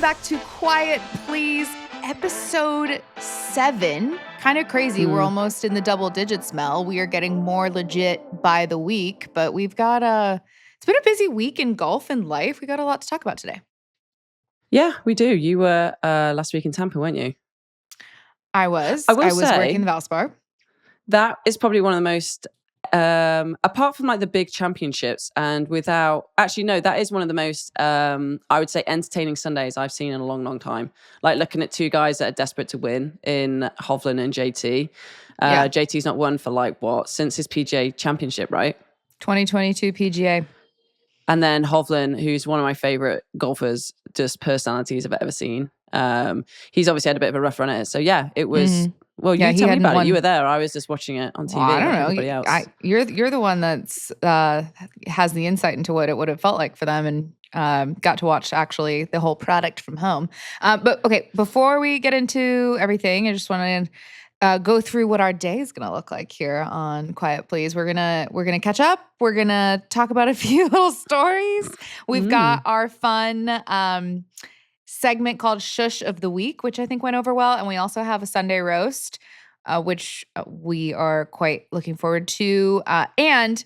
back to Quiet Please, episode 7. Kind of crazy. We're almost in the double digits, Mel. We are getting more legit by the week, but we've got it's been a busy week in golf and life. We got a lot to talk about today. Yeah, we do. You were last week in Tampa, weren't you? I was. I was working the Valspar. That is probably one of the most, apart from like the big championships and that is one of the most, I would say, entertaining Sundays I've seen in a long, long time. Like looking at two guys that are desperate to win in Hovland and JT. JT's not won for since his PGA championship, right? 2022 PGA. And then Hovland, who's one of my favorite golfers, just personalities I've ever seen. He's obviously had a bit of a rough run at it. So yeah, it was. Well, you tell me about it. You were there. I was just watching it on TV. Well, I don't know. Everybody else. You're the one that's has the insight into what it would have felt like for them, and got to watch actually the whole product from home. But okay, before we get into everything, I just want to go through what our day is going to look like here on Quiet Please. We're gonna catch up. We're gonna talk about a few little stories. We've got our fun segment called Shush of the Week, which I think went over well. And we also have a Sunday roast, which we are quite looking forward to. And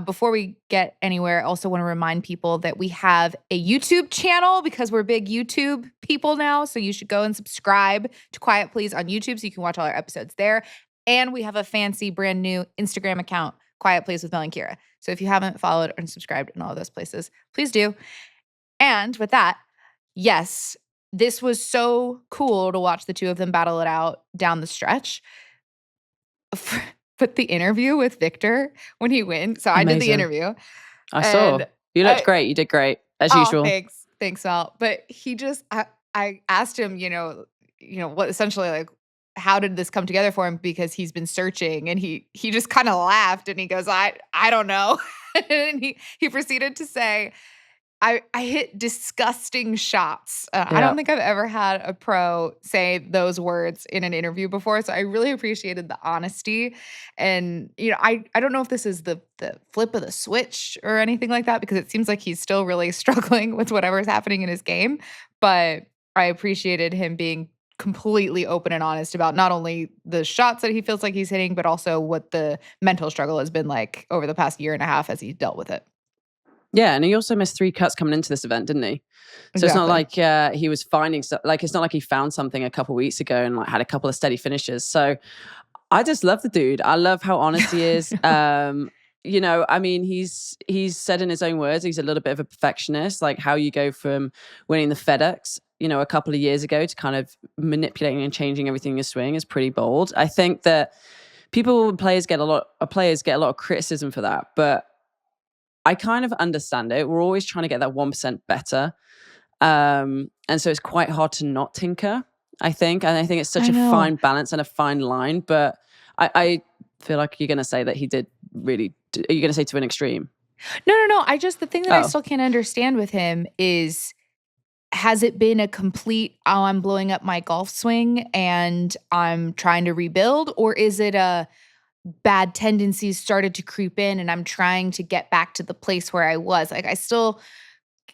before we get anywhere, I also want to remind people that we have a YouTube channel because we're big YouTube people now. So you should go and subscribe to Quiet Please on YouTube so you can watch all our episodes there. And we have a fancy brand new Instagram account, Quiet Please with Mel and Kira. So if you haven't followed or subscribed in all of those places, please do. And with that, yes, this was so cool to watch the two of them battle it out down the stretch. But the interview with Viktor when he wins. So Amazing. I did the interview. I saw. You looked great. You did great, as usual. Thanks, Al. But he just, I asked him, what essentially like, how did this come together for him? Because he's been searching, and he just kind of laughed, and he goes, I don't know. And he proceeded to say, I hit disgusting shots. I don't think I've ever had a pro say those words in an interview before. So I really appreciated the honesty. And, I don't know if this is the flip of the switch or anything like that, because it seems like he's still really struggling with whatever's happening in his game. But I appreciated him being completely open and honest about not only the shots that he feels like he's hitting, but also what the mental struggle has been like over the past year and a half as he dealt with it. Yeah, and he also missed 3 cuts coming into this event, didn't he? So It's not like he was finding stuff. Like, it's not like he found something a couple of weeks ago and had a couple of steady finishes. So I just love the dude. I love how honest he is. He's said in his own words, he's a little bit of a perfectionist. Like how you go from winning the FedEx, a couple of years ago to kind of manipulating and changing everything in your swing is pretty bold. I think that players get a lot of criticism for that, but I kind of understand it. We're always trying to get that 1% better. And so it's quite hard to not tinker, I think. And I think it's such a fine balance and a fine line. But I feel like you're going to say that he did really... Are you going to say to an extreme? No. The thing that I still can't understand with him is, has it been a complete, I'm blowing up my golf swing and I'm trying to rebuild? Or is it a bad tendencies started to creep in and I'm trying to get back to the place where I was? Like, I still,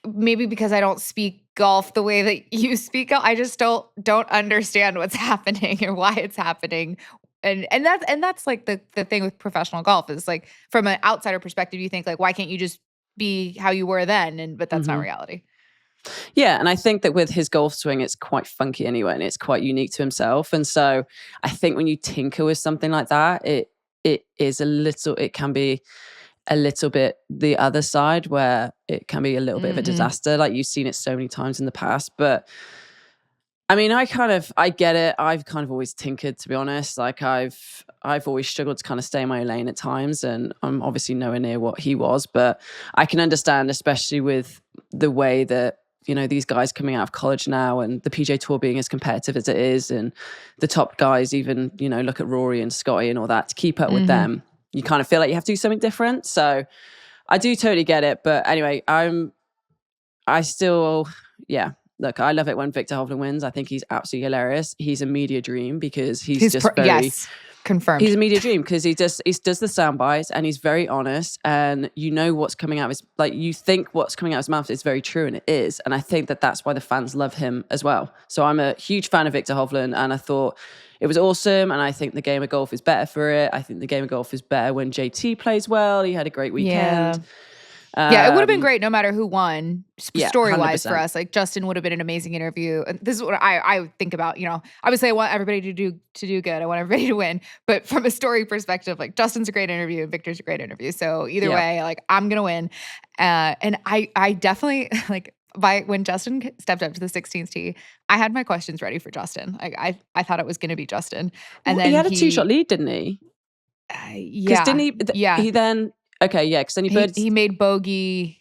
maybe because I don't speak golf the way that you speak, I just don't understand what's happening or why it's happening. And that's like the thing with professional golf is like, from an outsider perspective, you think like, why can't you just be how you were then? But that's not reality. Yeah, and I think that with his golf swing, it's quite funky anyway, and it's quite unique to himself. And so I think when you tinker with something like that, it can be a little bit the other side where it can be a little bit of a disaster. Like, you've seen it so many times in the past. But I mean, I get it. I've kind of always tinkered, to be honest. Like, I've always struggled to kind of stay in my lane at times, and I'm obviously nowhere near what he was. But I can understand, especially with the way that, these guys coming out of college now and the PGA Tour being as competitive as it is, and the top guys even, look at Rory and Scotty and all that, to keep up with them, you kind of feel like you have to do something different. So I do totally get it. But anyway, look, I love it when Viktor Hovland wins. I think he's absolutely hilarious. He's a media dream because he's just very... Yes. confirmed. He's a media dream because he does the sound bites and he's very honest, and you know what's coming out of his, like, you think what's coming out of his mouth is very true, and it is. And I think that that's why the fans love him as well. So I'm a huge fan of Viktor Hovland, and I thought it was awesome. And I think the game of golf is better for it. I think the game of golf is better when JT plays well. He had a great weekend. Yeah, it would have been great no matter who won, story-wise 100%. for us. Like, Justin would have been an amazing interview. And this is what I think about, you know. Obviously, I want everybody to do good. I want everybody to win. But from a story perspective, like, Justin's a great interview and Viktor's a great interview. So either way, like, I'm going to win. And I definitely, like, when Justin stepped up to the 16th tee, I had my questions ready for Justin. Like, I thought it was going to be Justin. And then he had a 2-shot lead, didn't he? Yeah. Didn't he? He then... Okay, yeah, because then he made bogey.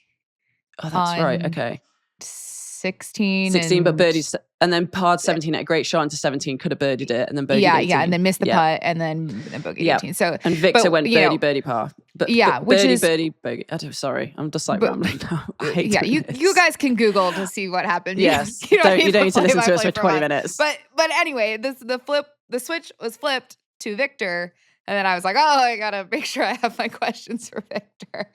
Oh, that's right. Okay, 16, but birdied, and then parred 17 at a great shot into 17. Could have birdied it, and then bogeyed 18. And then missed the putt, and then bogeyed 18. So and Viktor went birdie par. But which is birdie bogey. Sorry, I'm just like rambling now. I hate you guys can Google to see what happened. Yes, you don't need to listen to us for 20 minutes. But anyway, the switch was flipped to Viktor. And then I was like, oh, I got to make sure I have my questions for Viktor.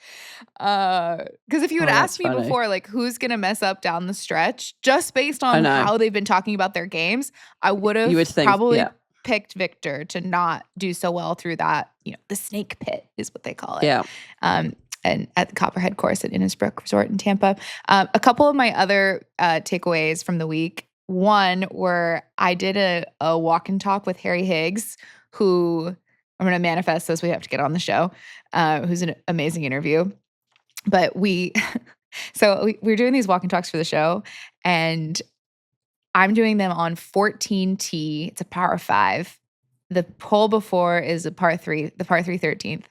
Because if you had asked me before, like, who's going to mess up down the stretch, just based on how they've been talking about their games, I would have probably picked Viktor to not do so well through that, you know, the snake pit is what they call it. Yeah. And at the Copperhead course at Innisbrook Resort in Tampa. A couple of my other takeaways from the week. One, where I did a walk and talk with Harry Higgs, who... I'm going to manifest this. We have to get on the show, who's an amazing interview. But we're doing these walk and talks for the show, and I'm doing them on 14T. It's a par 5. The hole before is a par 3, the par 3 13th.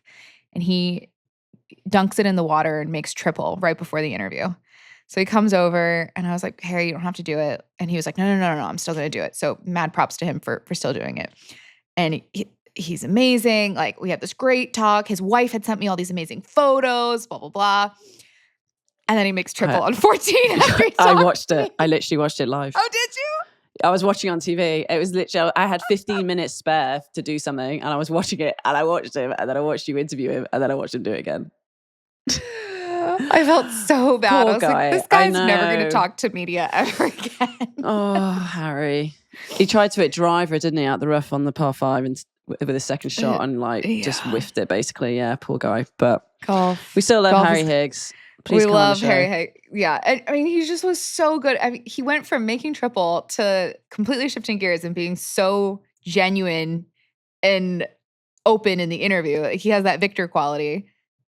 And he dunks it in the water and makes triple right before the interview. So he comes over, and I was like, Harry, you don't have to do it. And he was like, no, I'm still going to do it. So mad props to him for still doing it. And he's amazing. Like, we had this great talk. His wife had sent me all these amazing photos, blah, blah, blah. And then he makes triple on 14. I watched it. I literally watched it live. Oh, did you? I was watching on TV. It was literally, I had 15 minutes spare to do something, and I was watching it, and I watched him, and then I watched you interview him, and then I watched him do it again. I felt so bad. Poor I was guy. like, this guy's never going to talk to media ever again. Oh, Harry. He tried to hit driver, didn't he, out the rough on the par 5 and with his second shot, and just whiffed it, basically. Yeah, poor guy. But golf. We still love Harry Higgs. Please, we love Harry Higgs. Yeah. I mean, he just was so good. I mean, he went from making triple to completely shifting gears and being so genuine and open in the interview. Like, he has that Viktor quality.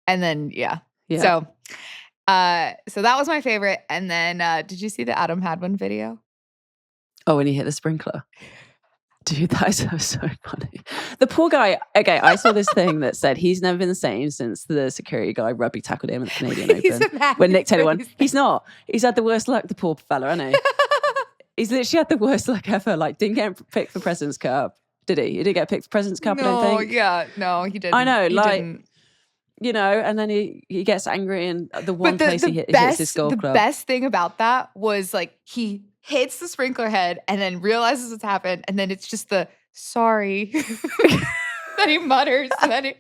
And then, So that was my favorite. And then, did you see the Adam Hadwin video? Oh, when he hit the sprinkler. Dude, that is so funny. The poor guy. Okay, I saw this thing that said he's never been the same since the security guy rugby tackled him at the Canadian Open when Nick Taylor won. He's not. He's had the worst luck, the poor fella, hasn't he? He's literally had the worst luck ever. Like, didn't get picked for President's Cup, did he? He didn't get picked for President's Cup, I don't think. No, he didn't. I know, didn't. You know, and then he gets angry, and the one place he hits his golf club. The best thing about that was, like, he hits the sprinkler head and then realizes what's happened, and then it's just the sorry that he mutters. And then he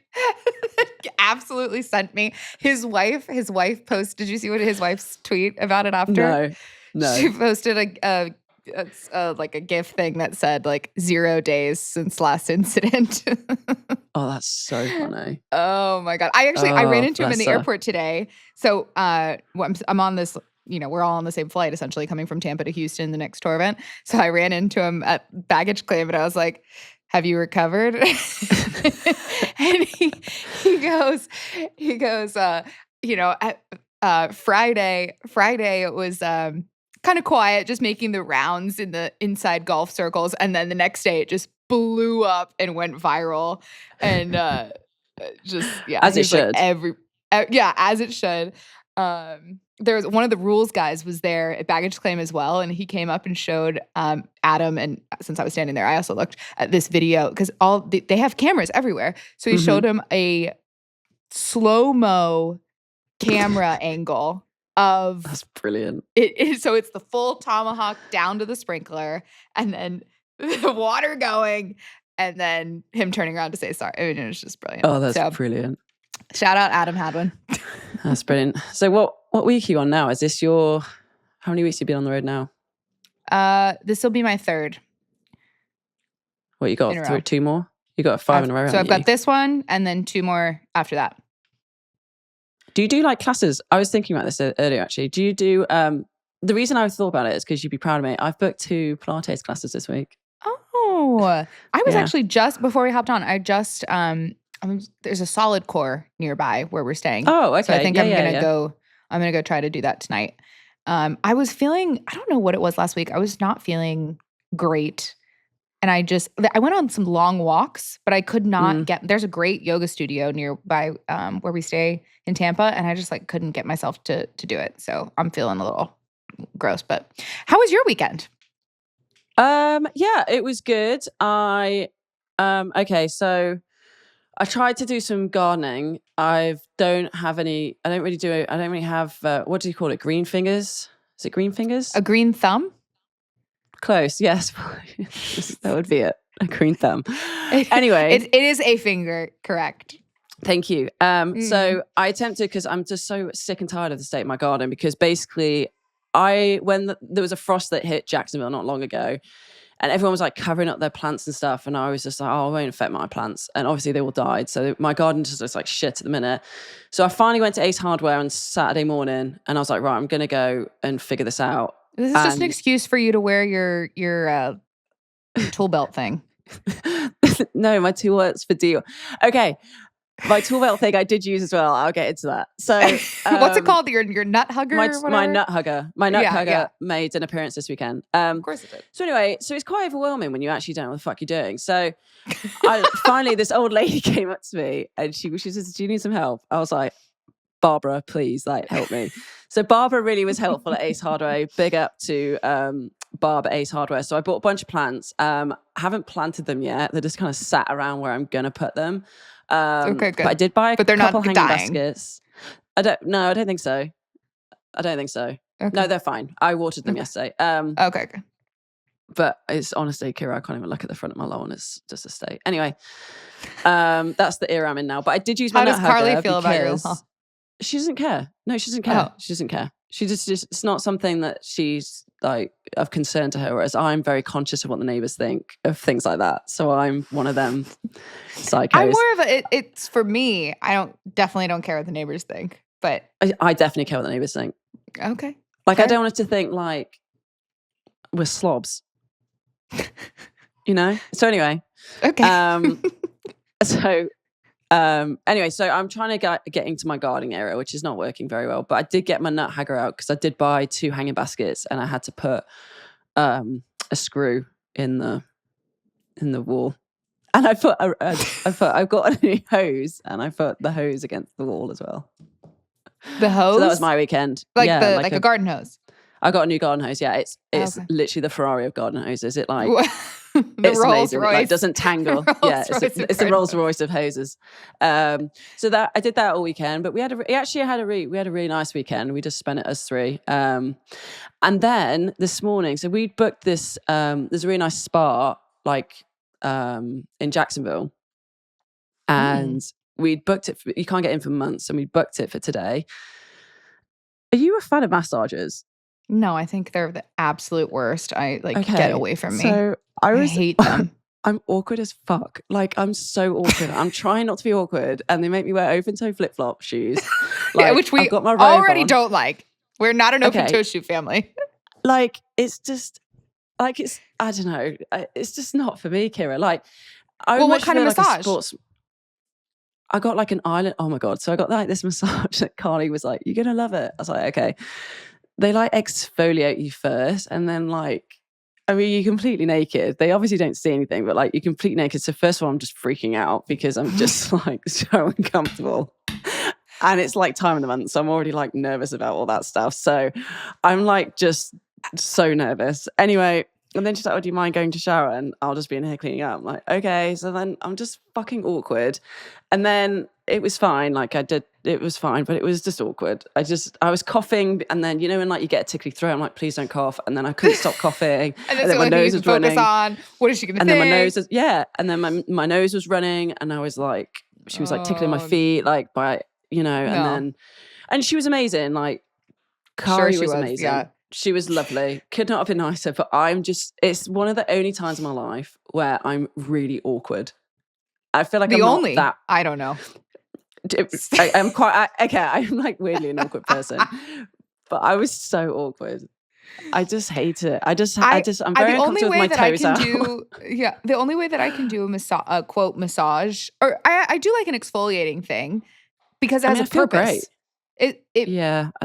absolutely sent me. His wife posted. Did you see what his wife's tweet about it after? No. She posted like a GIF thing that said, like, 0 days since last incident. Oh, that's so funny. Oh my God. I ran into him in the airport today. So I'm on this, you know, we're all on the same flight, essentially, coming from Tampa to Houston, the next tour event. So I ran into him at baggage claim, and I was like, have you recovered? And he goes, you know, Friday it was kind of quiet, just making the rounds in the inside golf circles. And then the next day it just blew up and went viral. And as it should. As it should. There was one of the rules guys was there at baggage claim as well, and he came up and showed Adam, and since I was standing there, I also looked at this video because they have cameras everywhere. So he showed him a slow-mo camera angle of that's brilliant. So it's the full tomahawk down to the sprinkler, and then the water going, and then him turning around to say sorry. I mean, it was just brilliant. Oh, that's brilliant. Shout out Adam Hadwin. That's brilliant. So what week are you on now? Is this how many weeks have you been on the road now? This will be my third. What, you got 2 more? You got 5 in a row. So I've got this one and then 2 more after that. Do you do like classes? I was thinking about this earlier actually. Do you do the reason I thought about it is because you'd be proud of me. I've booked 2 Pilates classes this week. Oh, I was actually just before we hopped on. I just there's a solid core nearby where we're staying. Oh, okay. So I think I'm gonna go. I'm gonna go try to do that tonight. I was feeling. I don't know what it was last week. I was not feeling great, and I went on some long walks, but I could not get. There's a great yoga studio nearby where we stay in Tampa, and I just like couldn't get myself to do it. So I'm feeling a little gross. But how was your weekend? Yeah, it was good. Okay, so I tried to do some gardening. I don't really have, what do you call it? Green fingers? Is it green fingers? A green thumb? Close, yes. That would be it. A green thumb. Anyway. It is a finger, correct. Thank you. So I attempted, because I'm just so sick and tired of the state of my garden, because basically when there was a frost that hit Jacksonville not long ago, and everyone was like covering up their plants and stuff, and I was just like, oh, it won't affect my plants. And obviously they all died. So my garden just looks like shit at the minute. So I finally went to Ace Hardware on Saturday morning, and I was like, right, I'm going to go and figure this out. This is just an excuse for you to wear your tool belt thing. No, my tool belt's for deal. Okay. My tool belt thing I did use as well. I'll get into that. So what's it called? Your nut hugger? My nut hugger. My nut hugger made an appearance this weekend. Of course it did. So anyway, it's quite overwhelming when you actually don't know what the fuck you're doing. So finally this old lady came up to me and she says, do you need some help? I was like, Barbara, please, like, help me. So Barbara really was helpful at Ace Hardware. Big up to Barb at Ace Hardware. So I bought a bunch of plants. Haven't planted them yet. They're just kind of sat around where I'm going to put them. Okay, good. But I did buy a couple hanging dying. baskets. I don't think so. Okay. No, they're fine. I watered them yesterday. Okay. But it's honestly, Kira, I can't even look at the front of my lawn. It's just a state. Anyway, that's the era I'm in now. But I did use my nut hugger. How does Carly feel about your lawn? She doesn't care. No, she doesn't care. She doesn't care. She just it's not something that she's like of concern to her, whereas I'm very conscious of what the neighbors think of things like that. So I'm one of them psychos. I'm more of it's for me, I definitely don't care what the neighbors think, but I definitely care what the neighbors think. Okay. Like, fair. I don't want it to think like we're slobs. You know? So anyway. Okay. Anyway, so I'm trying to get into my gardening area, which is not working very well. But I did get my nut hugger out because I did buy 2 hanging baskets, and I had to put a screw in the wall. And I've got a new hose, and I put the hose against the wall as well. The hose? So that was my weekend. Like a garden hose. I got a new garden hose. Yeah, it's okay. Literally the Ferrari of garden hoses. It like it's Rolls Royce. It like doesn't tangle. Yeah, it's the Rolls Royce of hoses. So that I did that all weekend, but we had a really nice weekend. We just spent it as 3. And then this morning, so we booked this. There's a really nice spa in Jacksonville, and we booked it. You can't get in for months, and we booked it for today. Are you a fan of massages? No, I think they're the absolute worst. Get away from me. So I hate them. I'm awkward as fuck. Like, I'm so awkward. I'm trying not to be awkward, and they make me wear open-toe flip-flop shoes. Like, which we I've got my robe already on. Don't like. We're not an open-toe shoe family. Like, it's just, like, it's, I don't know. It's just not for me, Kira. Like, what kind of massage? I got like an island. Oh my God. So I got like this massage that Carly was like, you're going to love it. I was like, okay. They like exfoliate you first, and then you're completely naked. They obviously don't see anything, but like you're completely naked. So first of all, I'm just freaking out because I'm just like so uncomfortable. And it's like time of the month. So I'm already like nervous about all that stuff. So I'm like just so nervous. Anyway, And then she's like, oh, do you mind going to shower? And I'll just be in here cleaning up. I'm like, okay. So then I'm just fucking awkward. And then it was fine. Like it was fine, but it was just awkward. I was coughing. And then, you know, when like you get a tickly throat, I'm like, please don't cough. And then I couldn't stop coughing. And then my nose was running. On. What is she going to think? And then my nose was, and then my nose was running. And I was like, she was like tickling my feet, like by, you know, and she was amazing. Like, Kari was amazing. Yeah. She was lovely. Could not have been nicer, but it's one of the only times in my life where I'm really awkward. I feel like I don't know. I'm like weirdly an awkward person, but I was so awkward. I just hate it. I'm very uncomfortable with my toes out. The only way that I can do a quote massage, or I do like an exfoliating thing because it has a purpose. I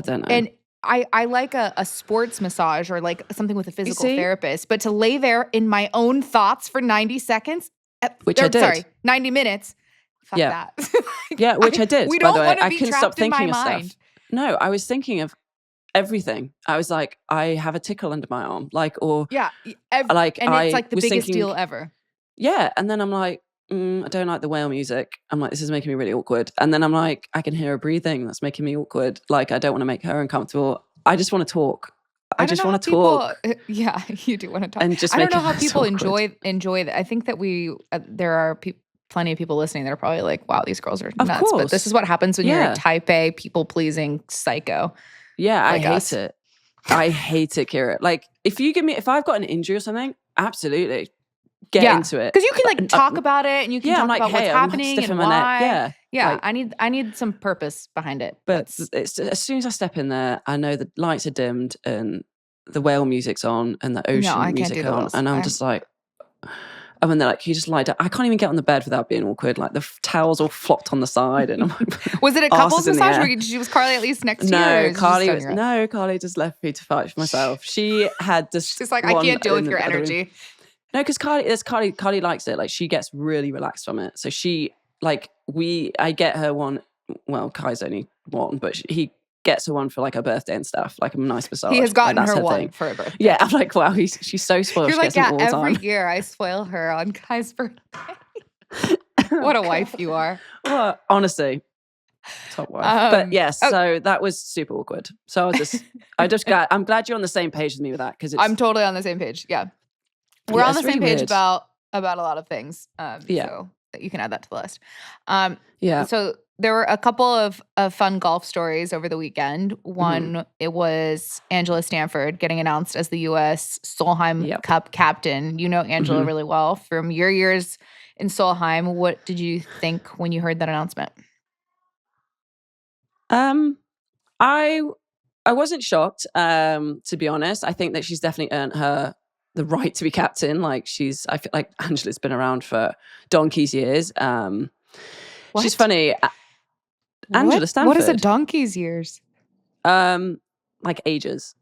don't know. And I like a sports massage or like something with a physical therapist, but to lay there in my own thoughts for 90 seconds, which I did. Sorry, 90 minutes. Fuck that. Yeah, which I did. We by don't the way, want to I be couldn't trapped stop thinking in my of mind. stuff. No, I was thinking of everything. I was like, I have a tickle under my arm, like, or it's like the biggest deal ever. Yeah, and then I'm like, I don't like the whale music. I'm like, this is making me really awkward. And then I'm like, I can hear her breathing. That's making me awkward. Like, I don't want to make her uncomfortable. I just want to talk. I just want to talk. Yeah, you do want to talk. And just I don't know how people enjoy that. I think that there are plenty of people listening that are probably like, wow, these girls are nuts. Of course. But this is what happens when you're a type A, people-pleasing psycho. Yeah, I hate it. I hate it, Kira. Like, if I've got an injury or something, absolutely. Get into it. Because you can like talk about it and you can talk about what's happening and why. Yeah. I need some purpose behind it. But it's as soon as I step in there, I know the lights are dimmed and the whale music's on and the ocean music on. And I'm just like, and then they're like, you just lie down. I can't even get on the bed without being awkward. Like the towels all flopped on the side. And I'm like, was it a couples massage? Was Carly at least next to you? Carly just left me to fight for myself. She had this. She's like, I can't deal with your energy. No, because Carly likes it. Like, she gets really relaxed from it. So I get her one. Well, Kai's only one, but he gets her one for like her birthday and stuff, like a nice massage. He has gotten her one for her birthday. Yeah, I'm like, wow, she's so spoiled. You're like, all the every time. year I spoil her on Kai's birthday. What a wife you are. Well, honestly, top wife. But yes, so that was super awkward. So I'm glad you're on the same page with me with that, because I'm totally on the same page. Yeah. We're on the same page about a lot of things. So you can add that to the list. So there were a couple of fun golf stories over the weekend. One, it was Angela Stanford getting announced as the US Solheim Cup captain. You know Angela really well from your years in Solheim. What did you think when you heard that announcement? I wasn't shocked, to be honest. I think that she's definitely earned the right to be captain. Like, I feel like Angela's been around for donkey's years. She's funny. Angela Stanford. What is a donkey's years? Like ages.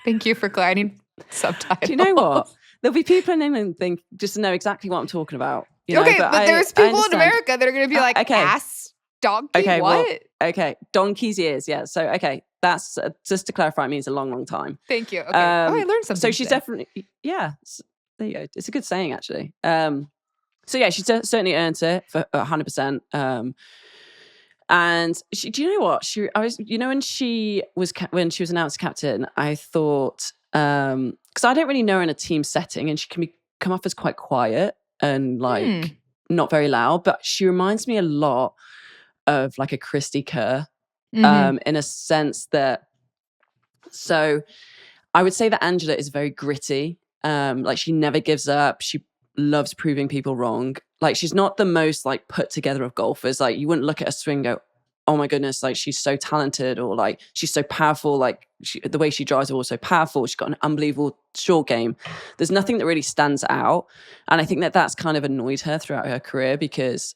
Thank you for clarifying. Subtitles. Do you know what? There'll be people in England just know exactly what I'm talking about. But there's people in America that are going to be like, ass, donkey, what? Well, donkey's years, yeah. So, that's, just to clarify, it means a long, long time. Thank you. Okay. I learned something. So she's definitely, there you go. It's a good saying, actually. So yeah, she certainly earned it for 100%. And do you know what? When she was announced captain, I thought, because I don't really know her in a team setting, and she can come off as quite quiet and like not very loud, but she reminds me a lot of like a Christy Kerr, in a sense that. So I would say that Angela is very gritty. Like, she never gives up. She loves proving people wrong. Like, she's not the most like put together of golfers. Like, you wouldn't look at a swing and go, oh my goodness, like, she's so talented, or like, she's so powerful. Like, the way she drives is also powerful. She's got an unbelievable short game. There's nothing that really stands out. And I think that that's kind of annoyed her throughout her career, because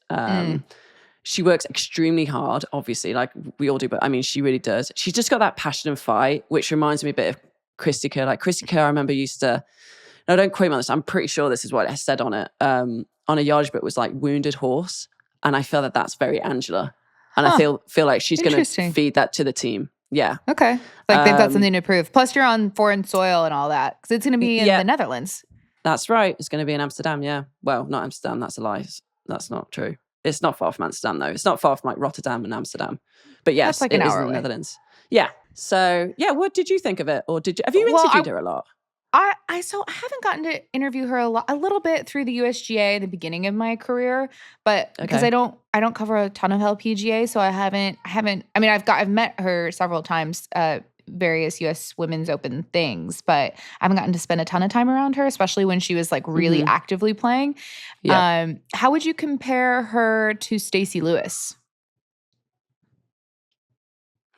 she works extremely hard, obviously, like we all do, but I mean, she really does. She's just got that passion and fight, which reminds me a bit of Christy Kerr. Like, Christy Kerr, I remember no, don't quote me on this, I'm pretty sure this is what it said on it, on a yardage book, was like wounded horse. And I feel that that's very Angela. And I feel like she's going to feed that to the team. Yeah. Okay. Like they've got something to prove. Plus you're on foreign soil and all that. Because it's going to be in the Netherlands. That's right. It's going to be in Amsterdam, yeah. Well, not Amsterdam. That's a lie. That's not true. It's not far from Amsterdam, though. It's not far from like Rotterdam and Amsterdam. But yes, like it is hour in the away. Netherlands. Yeah. So, yeah, what did you think of it? Or have you interviewed her a lot? I haven't gotten to interview her a little bit through the USGA at the beginning of my career, but because I don't cover a ton of LPGA, so I haven't. I mean, I've met her several times at various US Women's Open things, but I haven't gotten to spend a ton of time around her, especially when she was like really actively playing. Yeah. How would you compare her to Stacey Lewis?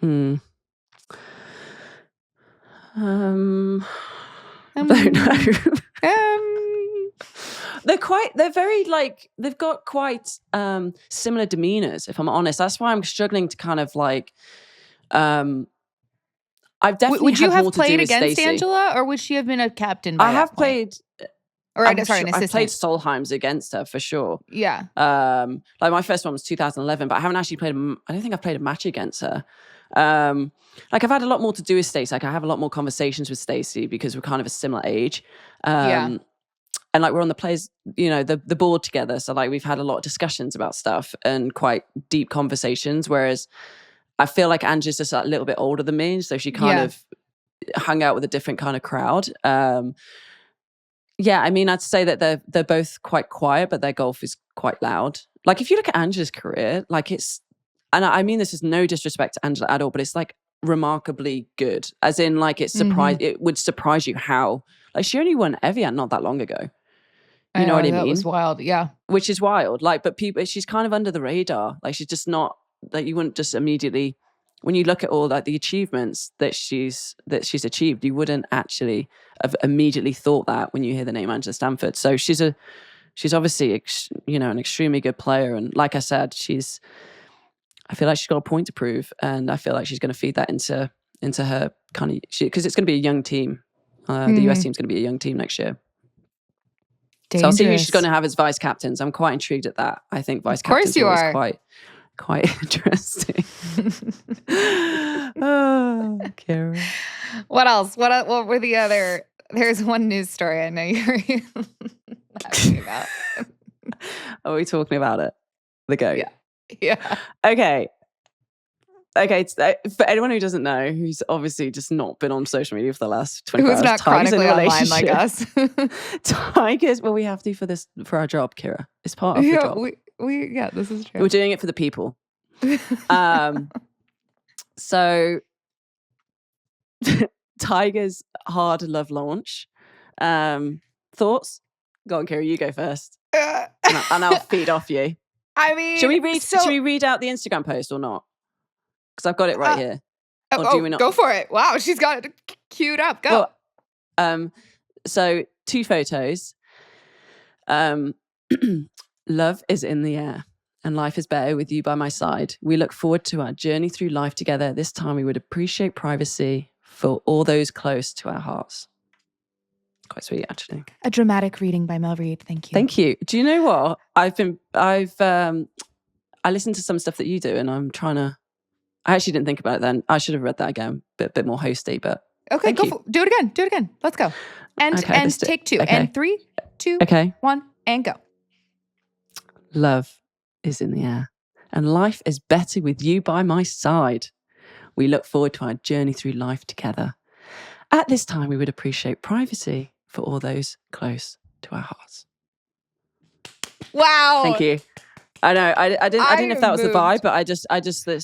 I don't know. They're very like, they've got quite similar demeanors, if I'm honest. That's why I'm struggling to kind of like, I've definitely would you had more have played to do against Stacey. Angela, or would she have been a captain by I have that played, or an assistant? I've played Solheims against her for sure. Yeah. Like my first one was 2011, but I haven't actually played. I don't think I've played a match against her. Like I've had a lot more to do with Stacey. Like I have a lot more conversations with Stacey because we're kind of a similar age. And like we're on the players, you know, the board together. So like we've had a lot of discussions about stuff and quite deep conversations. Whereas I feel like Angela's just a little bit older than me, so she kind of hung out with a different kind of crowd. Yeah, I mean, I'd say that they're both quite quiet, but their golf is quite loud. Like if you look at Angela's career, like it's, and I mean this is no disrespect to Angela at all, but it's like remarkably good. As in, like it would surprise you how, like she only won Evian not that long ago. You know what I mean? That was wild, yeah. Which is wild. Like, but she's kind of under the radar. Like she's just not, like you wouldn't just immediately, when you look at all like the achievements that she's achieved, you wouldn't actually have immediately thought that when you hear the name Angela Stanford. So she's obviously an extremely good player, and like I said, I feel like she's got a point to prove, and I feel like she's going to feed that into her kind of, because it's going to be a young team. The US team's going to be a young team next year. Dangerous. So I'll see who she's going to have as vice captains. I'm quite intrigued at that. I think vice captains are quite interesting. Oh, Kira. What else? What were the other? There's one news story I know you're talking about. Are we talking about it? The goat. Yeah. Okay. For anyone who doesn't know, who's obviously just not been on social media for the last 24 hours, who's not chronically online like us. Tigers. Well, we have to for our job, Kira. It's part of the job. This is true. We're doing it for the people. So Tigers hard love launch. Thoughts? Go on, Kira, you go first. And I'll feed off you. I mean, should we read out the Instagram post or not? Because I've got it right here. Or do we not? Go for it. Wow, she's got it queued up. Go. Well, so 2 photos. Love is in the air, and life is better with you by my side. We look forward to our journey through life together. This time we would appreciate privacy for all those close to our hearts. Quite sweet, actually. A dramatic reading by Mel Reid. Thank you. Thank you. Do you know what? I listened to some stuff that you do, and I'm trying to. I actually didn't think about it then. I should have read that again, bit more hosty, but okay, do it again. Let's go. And take 2. Okay. And 3, 2, 1, and go. Love is in the air, and life is better with you by my side. We look forward to our journey through life together. At this time, we would appreciate privacy for all those close to our hearts. Wow. Thank you. I know. I didn't know if that was the vibe, but it's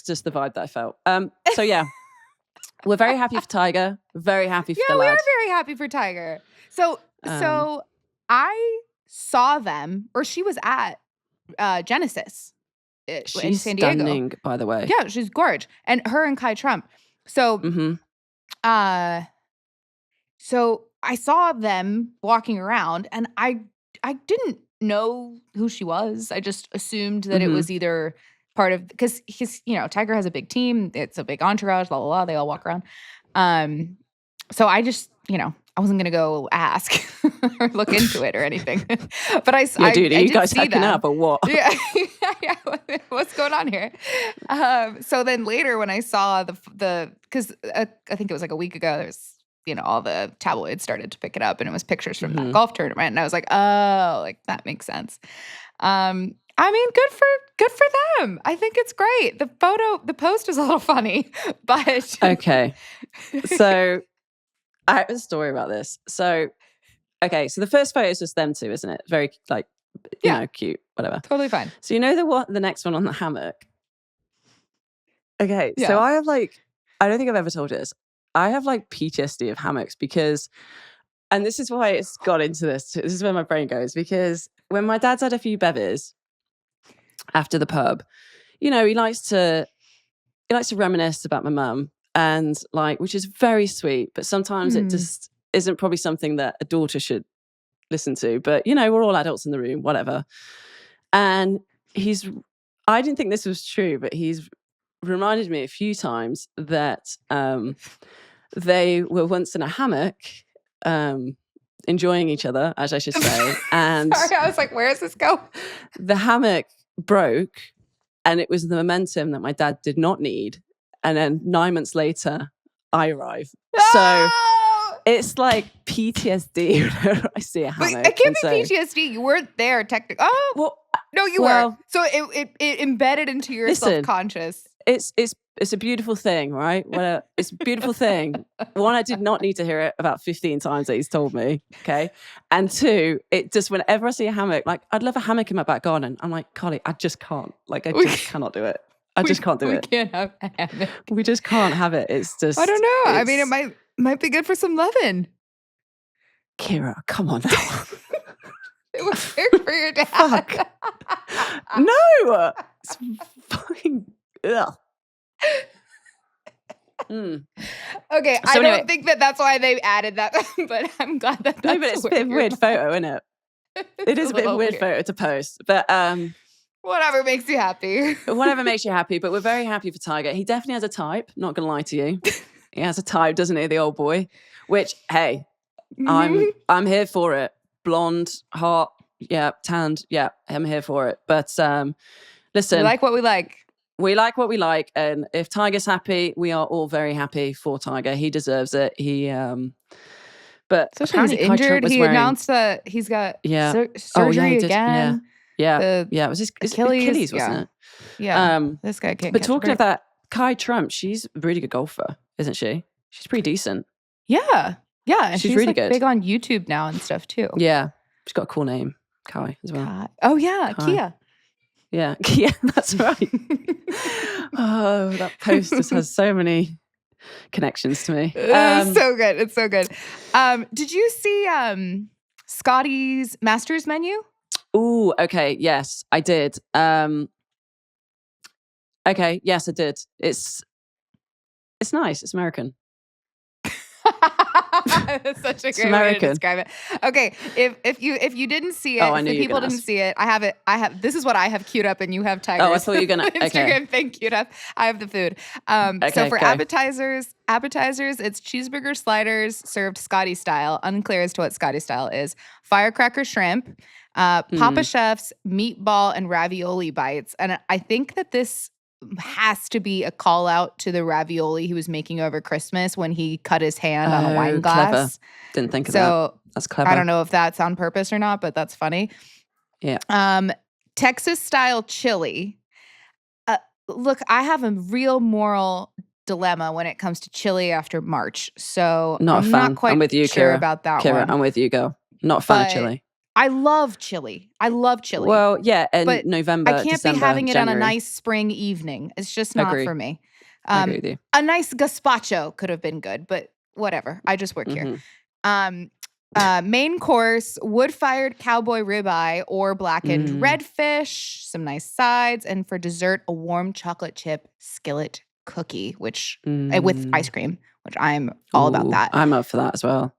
just the vibe that I felt. So yeah, we're very happy for Tiger. Very happy for the lad. Yeah, we are very happy for Tiger. So I saw them, or she was at Genesis in San Diego. Stunning, by the way. Yeah, she's gorgeous. And her and Kai Trump. So, so I saw them walking around, and I didn't know who she was. I just assumed that it was either part of, because Tiger has a big team. It's a big entourage, blah, blah, blah. They all walk around. So I just, I wasn't gonna go ask or look into it or anything. But Dude, are you did guys see hooking them. up or what? Yeah, yeah. What's going on here? So then later when I saw because I think it was like a week ago, there's all the tabloids started to pick it up, and it was pictures from that golf tournament, and I was like, oh, like that makes sense. I mean, good for them. I think it's great. The post is a little funny, but Okay. So I have a story about this. So, okay, so the first photo is just them two, isn't it? Very like, cute, whatever. Totally fine. So the next one on the hammock. Okay, Yeah. so I have I don't think I've ever told you this. I have PTSD of hammocks because, and this is why it's got into this. This is where my brain goes, because when my dad's had a few bevies after the pub, he likes to reminisce about my mum, and which is very sweet, but sometimes it just isn't probably something that a daughter should listen to. But we're all adults in the room, whatever. And I didn't think this was true, but he's reminded me a few times that they were once in a hammock, enjoying each other, as I should say. And sorry, I was like, where is this going? The hammock broke, and it was the momentum that my dad did not need. And then 9 months later, I arrive. So it's like PTSD whenever I see a hammock. But it can't be PTSD. You weren't there technically. Oh, well, no, you were. So it embedded into your subconscious. It's a beautiful thing, right? Well, it's a beautiful thing. One, I did not need to hear it about 15 times that he's told me, okay? And two, it just, whenever I see a hammock, I'd love a hammock in my back garden. I'm like, Carly, I just can't. I just cannot do it. I just can't do it. We can't have a hammock. We just can't have it. It's just... I don't know. I mean, it might be good for some loving. Kira, come on now. It was good for your dad. Fuck. No! It's fucking... Ugh. Okay, so I don't think that's why they added that, but I'm glad that. No, but it's a bit of a weird photo, isn't it? It is a bit of a weird photo to post, but whatever makes you happy. Whatever makes you happy. But we're very happy for Tiger. He definitely has a type. Not gonna lie to you, he has a type, doesn't he, the old boy? Which, hey, I'm here for it. Blonde, hot, yeah, tanned, yeah, I'm here for it. But listen, we like what we like. We like what we like, and if Tiger's happy, we are all very happy for Tiger. He deserves it. But so he's injured. He announced that he's got surgery again. Yeah. It was his Achilles, wasn't it? Yeah. This guy can't. But talking of that, Kai Trump, she's a really good golfer, isn't she? She's pretty decent. Yeah. And she's really good. Big on YouTube now and stuff too. Yeah, she's got a cool name, Kai, as well. Kai. Oh yeah, Kai. Kia. Yeah, that's right. Oh, that post just has so many connections to me. It's so good. It's so good. Did you see Scotty's Masters menu? Ooh, okay. Yes, I did. Okay, yes, I did. It's nice. It's American. That's such a great way to describe it. Okay, if you didn't see it, if people didn't see it, I have. This is what I have queued up, and you have Tiger's. Oh, I thought you were gonna Instagram thing queued up. I have the food. So for appetizers, it's cheeseburger sliders served Scotty style. Unclear as to what Scotty style is. Firecracker shrimp, Papa Chef's meatball and ravioli bites, and I think that this has to be a call out to the ravioli he was making over Christmas when he cut his hand on a wine glass. Clever. Didn't think of that. That's clever. I don't know if that's on purpose or not, but that's funny. Yeah. Texas style chili. Look, I have a real moral dilemma when it comes to chili after March. So I'm not quite sure about that one. I'm with you, girl. Not a fan of chili. I love chili. Well, yeah, and but November, I can't December, be having it January. on a nice spring evening. It's just not for me. I agree with you. A nice gazpacho could have been good, but whatever. I just work here. Main course, wood-fired cowboy ribeye or blackened redfish, some nice sides, and for dessert, a warm chocolate chip skillet cookie, which with ice cream, which I'm all about that. I'm up for that as well.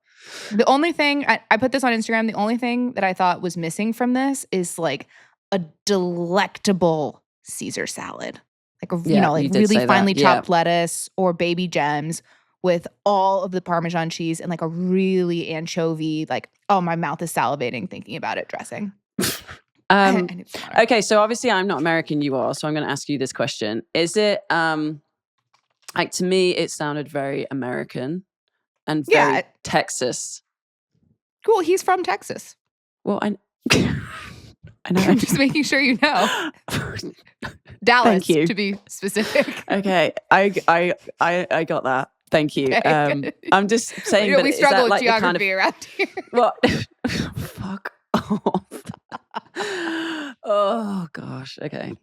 The only thing, I put this on Instagram, the only thing that I thought was missing from this is like a delectable Caesar salad. Like, really finely chopped lettuce or baby gems with all of the Parmesan cheese and like a really anchovy, like, oh, my mouth is salivating thinking about it, dressing. Okay, so obviously I'm not American, you are, so I'm going to ask you this question. Is it, like, to me, it sounded very American and very Texas. Cool, he's from Texas. Well, I know. I'm just making sure you know. Dallas, to be specific. Okay, I got that. Thank you. Okay, I'm just saying that we struggle with like geography around here. What? Fuck off. Oh gosh. Okay.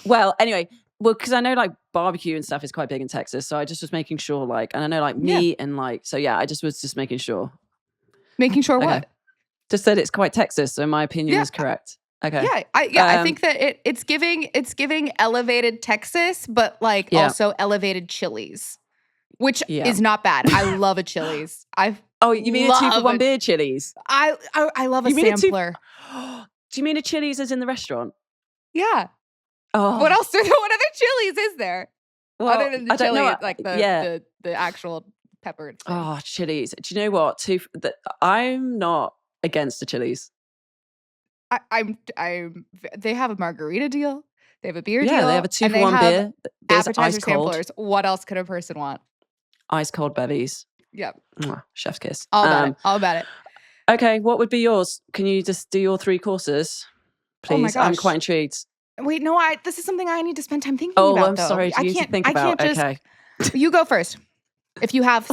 Well, anyway, because I know like barbecue and stuff is quite big in Texas, so I just was making sure, like, and I know like meat and like, so yeah, I just was making sure. Making sure what? Just said it's quite Texas, so my opinion is correct. Okay. Yeah, I think that it's giving elevated Texas, but like also elevated Chili's, which is not bad. I love a Chili's. You mean a 2-for-1 beer Chili's? I love a sampler. Do you mean a Chili's as in the restaurant? Yeah. Oh. What else? What other Chili's is there? Well, other than the chili, like the actual pepper. Thing. Oh, Chili's. Do you know what? I'm not against the Chili's. They have a margarita deal. They have a beer deal. Yeah, they have a 2-for-1 beer. There's appetizer ice cold. samplers. What else could a person want? Ice cold bevies. Yep. Chef's kiss. All about it. Okay, what would be yours? Can you just do your 3 courses, please? Oh my gosh. I'm quite intrigued. Wait, no, this is something I need to spend time thinking about. Oh, I'm sorry. Do you need to think about? Okay. You go first. If you have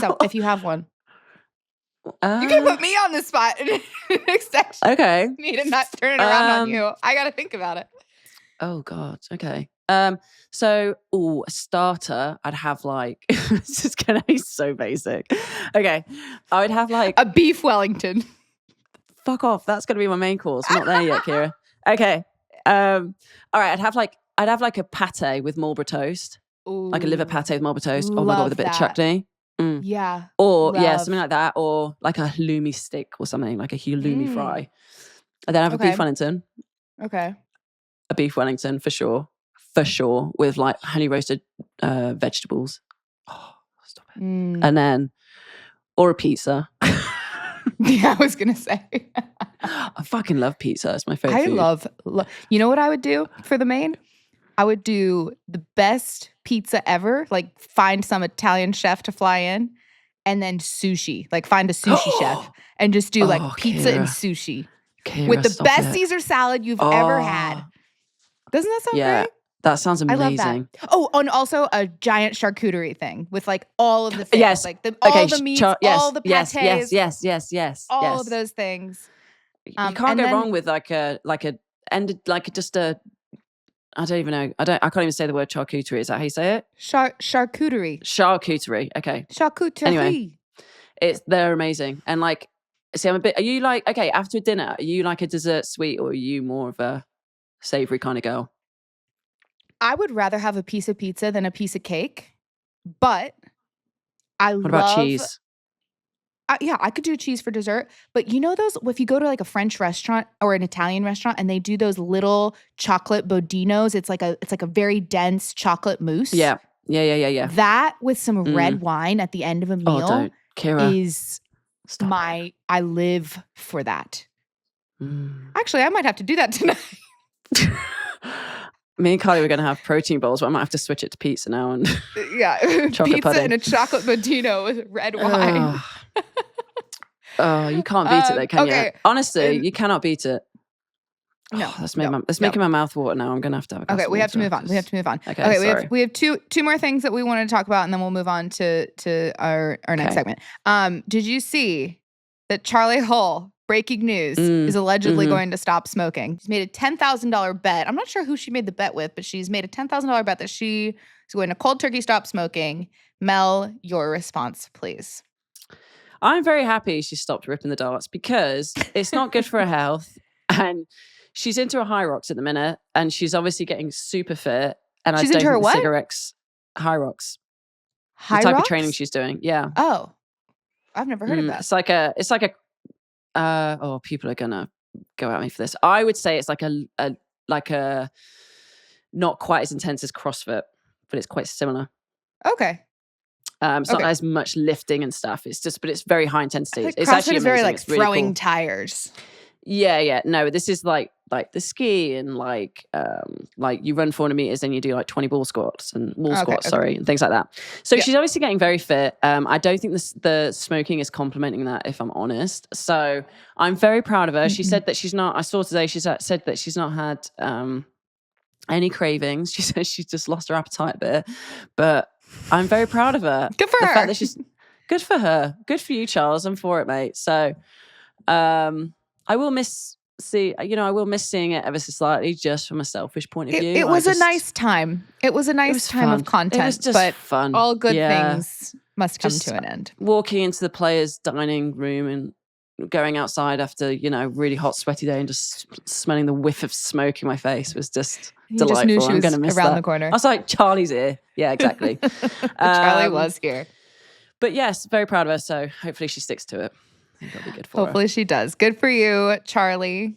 one. You can put me on the spot and expect me to not turn it around on you. I got to think about it. Oh God. Okay. So, a starter, I'd have like, this is going to be so basic. Okay. I would have like a beef Wellington. Fuck off. That's going to be my main course. I'm not there yet, Kira. Okay. All right. I'd have like a pate with Marlborough toast. Ooh, like a liver pate with Marlborough toast. Oh my God, with a bit of chutney. Mm. Yeah. Or something like that. Or like a halloumi stick or something, like a halloumi fry. And then I have a beef Wellington. Okay. A beef Wellington for sure, with like honey roasted vegetables. Oh, stop it. And then, or a pizza. Yeah, I was gonna say. I fucking love pizza. It's my favorite food. love. You know what I would do for the main? I would do the best pizza ever. Like find some Italian chef to fly in, and then sushi. Like find a sushi chef and just do like pizza and sushi with the best Caesar salad you've ever had. Doesn't that sound great? That sounds amazing. I love that. Oh, and also a giant charcuterie thing with like all of the things, like all the meats, all the pâtés. Yes. All of those things. You can't go wrong with I don't even know. I can't even say the word charcuterie. Is that how you say it? Charcuterie. Charcuterie. Okay. Charcuterie. Anyway, they're amazing. And like, see, are you like, okay, after dinner, are you like a dessert sweet or are you more of a savory kind of girl? I would rather have a piece of pizza than a piece of cake, but What about cheese? Yeah, I could do cheese for dessert. But you know those, if you go to like a French restaurant or an Italian restaurant and they do those little chocolate bodinos, it's like a very dense chocolate mousse. Yeah. That with some red wine at the end of a meal don't. Kira. is I live for that. Actually, I might have to do that tonight. Me and Carly were going to have protein bowls, but I might have to switch it to pizza now. And pizza pudding. And a chocolate bodino with red wine. You can't beat it though, can you? Honestly, you cannot beat it. No, making my mouth water now. I'm going to have a glass of water. We have to move on. Okay, sorry. we have two more things that we want to talk about, and then we'll move on to our next segment. Did you see that Charlie Hull, breaking news, is allegedly going to stop smoking? She's made a $10,000 bet. I'm not sure who she made the bet with, but she's made a $10,000 bet that she is going to cold turkey stop smoking. Mel, your response, please. I'm very happy she stopped ripping the darts because it's not good for her health. And she's into her high rocks at the minute, and she's obviously getting super fit. And she's I don't into her think what? Cigarettes, high rocks. High the type rocks? of training she's doing. Yeah. Oh, I've never heard of that. It's like a. People are gonna go at me for this. I would say it's like a not quite as intense as CrossFit, but it's quite similar. Okay. It's not as much lifting and stuff. It's just, but it's very high intensity. Like It's CrossFit actually is very amazing. like It's really throwing cool. tires. Yeah. No, this is like the ski and like you run 400 meters and you do like 20 wall squats and and things like that. So she's obviously getting very fit. I don't think the smoking is complementing that, if I'm honest. So I'm very proud of her. She said that she's not, I saw today, she said that she's not had any cravings. She says she's just lost her appetite a bit, but I'm very proud of her. Good for her. Fact that she's good for her. Good for you, Charles. I'm for it, mate. So I will miss seeing it ever so slightly, just from a selfish point of view. It was a nice time. It was a nice time of content. It was just but fun. All good things must come to an end. Walking into the players' dining room and going outside after, really hot, sweaty day and just smelling the whiff of smoke in my face was just delightful. Just knew she I'm was going to miss around that. the corner. I was like, Charlie's here. Yeah, exactly. Charlie was here. But yes, very proud of her. So hopefully she sticks to it. I think that'll be good for her. Hopefully she does. Good for you, Charlie.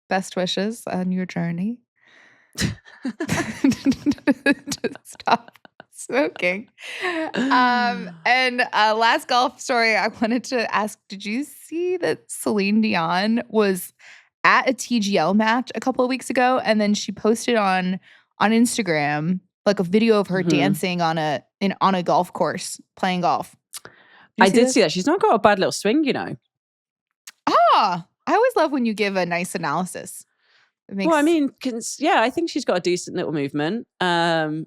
Best wishes on your journey. Stop smoking. And last golf story I wanted to ask, did you see that Celine Dion was at a TGL match a couple of weeks ago, and then she posted on Instagram like a video of her dancing on a golf course playing golf? I did see that. She's not got a bad little swing, I always love when you give a nice analysis. I think she's got a decent little movement. It's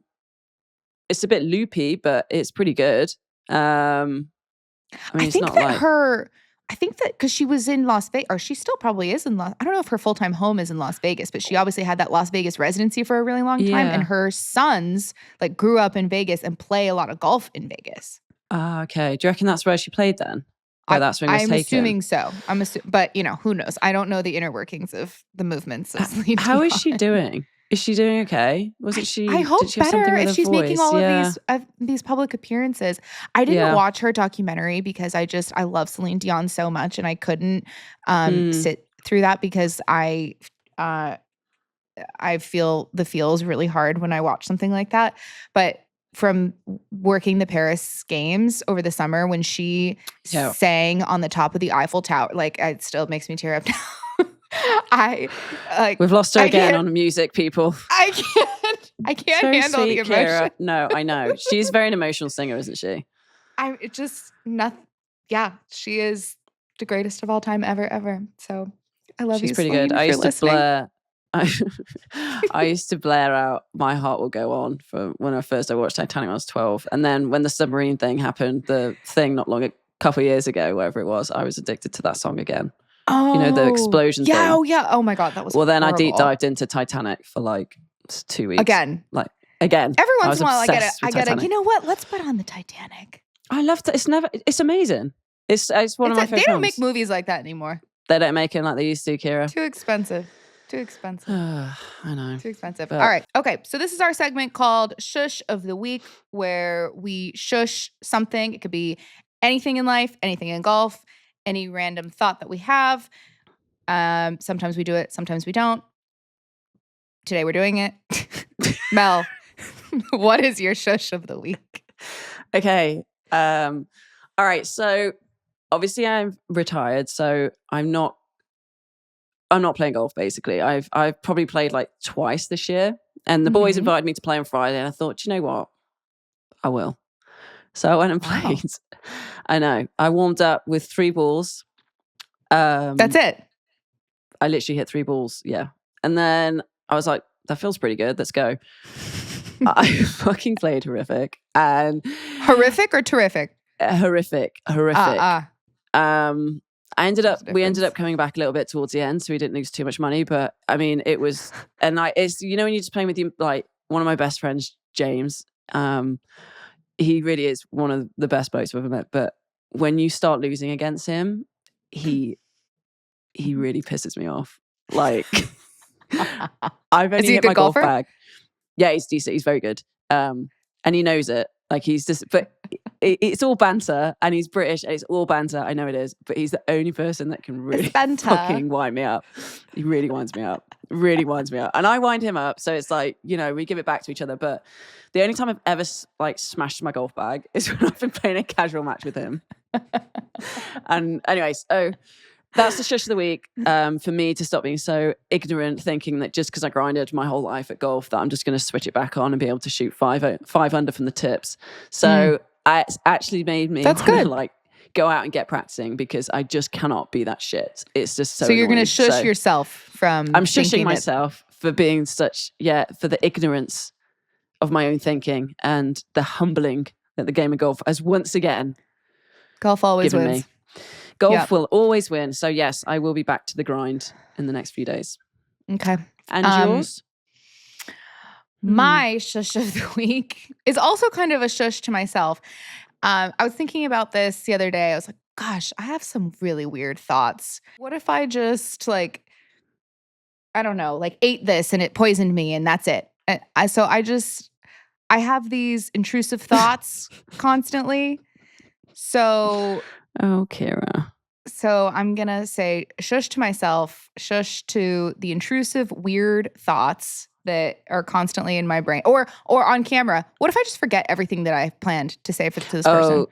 a bit loopy, but it's pretty good. I think that because she was in Las Vegas, or she still probably is in I don't know if her full-time home is in Las Vegas, but she obviously had that Las Vegas residency for a really long time. And her sons like grew up in Vegas and play a lot of golf in Vegas. Okay. Do you reckon that's where she played then? I'm assuming so. But who knows? I don't know the inner workings of the movements of Celine Dion. How is she doing? Is she doing okay? Wasn't she? I hope did she have better if with she's her voice? making all of these public appearances. I didn't watch her documentary because I love Celine Dion so much, and I couldn't sit through that because I feel the feels really hard when I watch something like that. But from working the Paris Games over the summer, when she sang on the top of the Eiffel Tower, like it still makes me tear up now. We've lost her again on music, people. I can't so handle sweet, the emotion. Kira. No, I know. She's very an emotional singer, isn't she? She is the greatest of all time ever. So I love you. She's pretty good. I used to blare out "My Heart Will Go On" from when I watched Titanic when I was 12, and then when the submarine thing happened, the thing a couple of years ago, whatever it was, I was addicted to that song again. Oh, the explosion thing. Yeah. Oh my God, that was then I horrible. deep dived into Titanic for like 2 weeks. Again. Every once in a while, I get it. You know what? Let's put on the Titanic. I love that. It's amazing. It's one of my favorite They don't films. make movies like that anymore. They don't make them like they used to, Kira. Too expensive. I know. Too expensive. All right. Okay. So this is our segment called Shush of the Week, where we shush something. It could be anything in life, anything in golf, any random thought that we have. Sometimes we do it, sometimes we don't. Today we're doing it. Mel, what is your shush of the week? Okay. All right. So obviously I'm retired, so I'm not playing golf basically. I've probably played like twice this year, and the boys invited me to play on Friday, and I thought, you know what? I will. So I went and played. Wow. I know. I warmed up with 3 balls. That's it. I literally hit 3 balls. Yeah. And then I was like, that feels pretty good. Let's go. I fucking played horrific. And horrific or terrific? Horrific. We ended up coming back a little bit towards the end, so we didn't lose too much money. But I mean, it was, and it's, when you're just playing with like one of my best friends, James, he really is one of the best blokes I've ever met. But when you start losing against him, he really pisses me off. Like, I've only hit my golf bag. Yeah, he's decent. He's very good. And he knows it. Like, he's just, but it's all banter, and he's British, and it's all banter. I know it is, but he's the only person that can really fucking wind me up. He really winds me up. Really winds me up. And I wind him up. So it's like, we give it back to each other. But the only time I've ever smashed my golf bag is when I've been playing a casual match with him. And anyways, that's the shush of the week, for me to stop being so ignorant, thinking that just because I grinded my whole life at golf, that I'm just going to switch it back on and be able to shoot five under from the tips. So it's actually made me go out and get practicing, because I just cannot be that shit. It's just so you're going to annoying. shush yourself from I'm shushing myself for being for the ignorance of my own thinking and the humbling that the game of golf has once again golf always given wins. me. Golf will always win. So yes, I will be back to the grind in the next few days. Okay. And yours? My shush of the week is also kind of a shush to myself. I was thinking about this the other day. I was like, gosh, I have some really weird thoughts. What if I just I don't know, ate this and it poisoned me and that's it. And I have these intrusive thoughts constantly. So, Kira. So I'm going to say shush to myself, shush to the intrusive, weird thoughts that are constantly in my brain or on camera. What if I just forget everything that I planned to say to this person?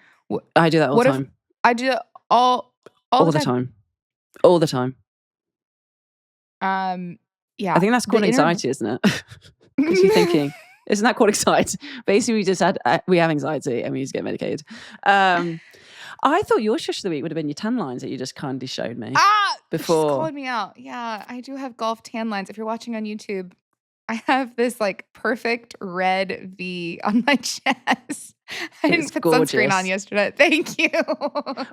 I do that all the time. I do all the time. All the time. Yeah. I think that's called anxiety, isn't it? Because you're thinking, isn't that called anxiety? Basically, we have anxiety and we need to get medicated. I thought your shush of the week would have been your tan lines that you just kindly showed me before. Just called me out. Yeah, I do have golf tan lines. If you're watching on YouTube, I have this perfect red V on my chest. I didn't put sunscreen on yesterday. Thank you.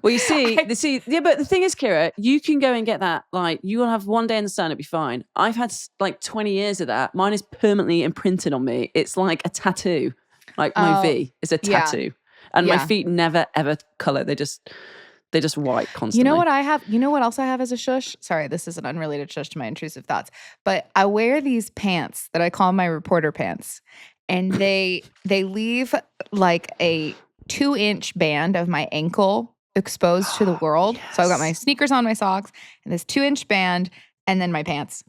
Well, you see, but the thing is, Kira, you can go and get that. You will have one day in the sun, it'll be fine. I've had 20 years of that. Mine is permanently imprinted on me. It's like a tattoo. My V is a tattoo. Yeah. And my feet never, ever color. They're just white constantly. You know what I have? You know what else I have as a shush? Sorry, this is an unrelated shush to my intrusive thoughts. But I wear these pants that I call my reporter pants. And they leave a 2-inch band of my ankle exposed to the world. Yes. So I've got my sneakers on, my socks, and this 2-inch band, and then my pants.